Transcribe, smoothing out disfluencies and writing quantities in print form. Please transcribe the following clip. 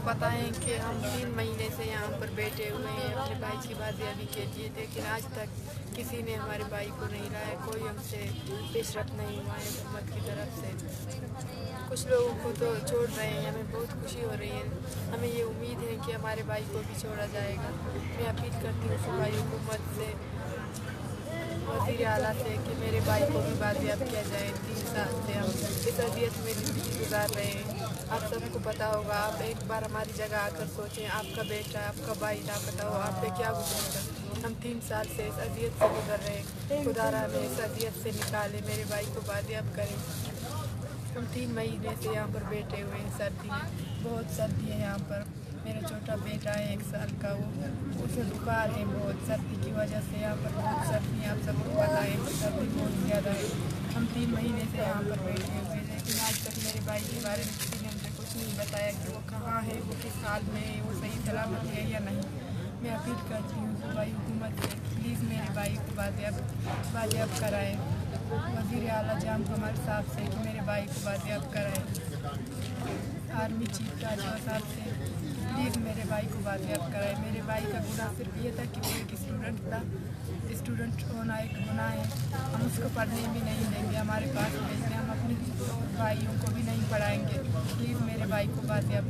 بتائیں کہ ہم 3 مہینے سے یہاں پر بیٹھے ہوئے ہیں اپنے بھائی کی بازیابی کے لیے، لیکن آج تک کسی نے ہمارے بھائی کو نہیں لایا، کوئی ہم سے پیش رفت نہیں ہوا ہے حکومت کی طرف سے۔ کچھ لوگوں کو تو چھوڑ رہے ہیں، ہمیں بہت خوشی ہو رہی ہے، ہمیں یہ امید ہے کہ ہمارے بھائی کو بھی چھوڑا جائے گا۔ میں اپیل کرتی ہوں صوبائی حکومت سے، وزیر اعلیٰ سے کہ میرے بھائی کو بھی بازیاب کیا جائے۔ 3 سال سے ہم اس اذیت میں زندگی گزار رہے ہیں۔ آپ سب کو پتہ ہوگا، آپ ایک بار ہماری جگہ آ کر سوچیں، آپ کا بیٹا، آپ کا بھائی لاپتہ ہو، آپ پہ کیا گزرے گا۔ ہم 3 سال سے اس اذیت سے گزر رہے ہیں، خدا را ہمیں اس اذیت سے نکالے، میرے بھائی کو بازیاب کرے۔ ہم 3 مہینے سے یہاں پر بیٹھے ہوئے ہیں، سردی میں بہت سردی ہے یہاں پر۔ میرا چھوٹا بیٹا ہے 1 سال کا، اسے بخار ہے بہت، سردی کی وجہ سے یہاں پر بہت سردی ہے، آپ سب کو پتہ ہے سردی بہت زیادہ ہے۔ ہم 3 مہینے سے یہاں پر بیٹھے ہوئے ہیں، لیکن آج تک میرے بھائی کے بارے میں کسی نے مجھے کچھ نہیں بتایا کہ وہ کہاں ہے، وہ کس حال میں ہے، وہ صحیح سلامت ہے یا نہیں۔ میں اپیل کرتی ہوں صوبائی حکومت سے، پلیز میرے بھائی کو بازیاب کرائیں۔ وزیر اعلیٰ جام کمر صاحب سے کہ میرے بھائی کو بازیاب کرائیں۔ آرمی چیف راجوہ صاحب سے پلیز میرے بھائی کو بازیاب کرائے۔ میرے بھائی کا گناہ صرف یہ تھا کہ وہ ایک اسٹوڈنٹ تھا، اسٹوڈنٹ ہونا ایک گناہ ہے، ہم اس کو پڑھنے بھی نہیں دیں گے، ہمارے پاس بھیج دیں، ہم اپنے بھائیوں کو بھی نہیں پڑھائیں گے۔ پلیز میرے بھائی کو بازیاب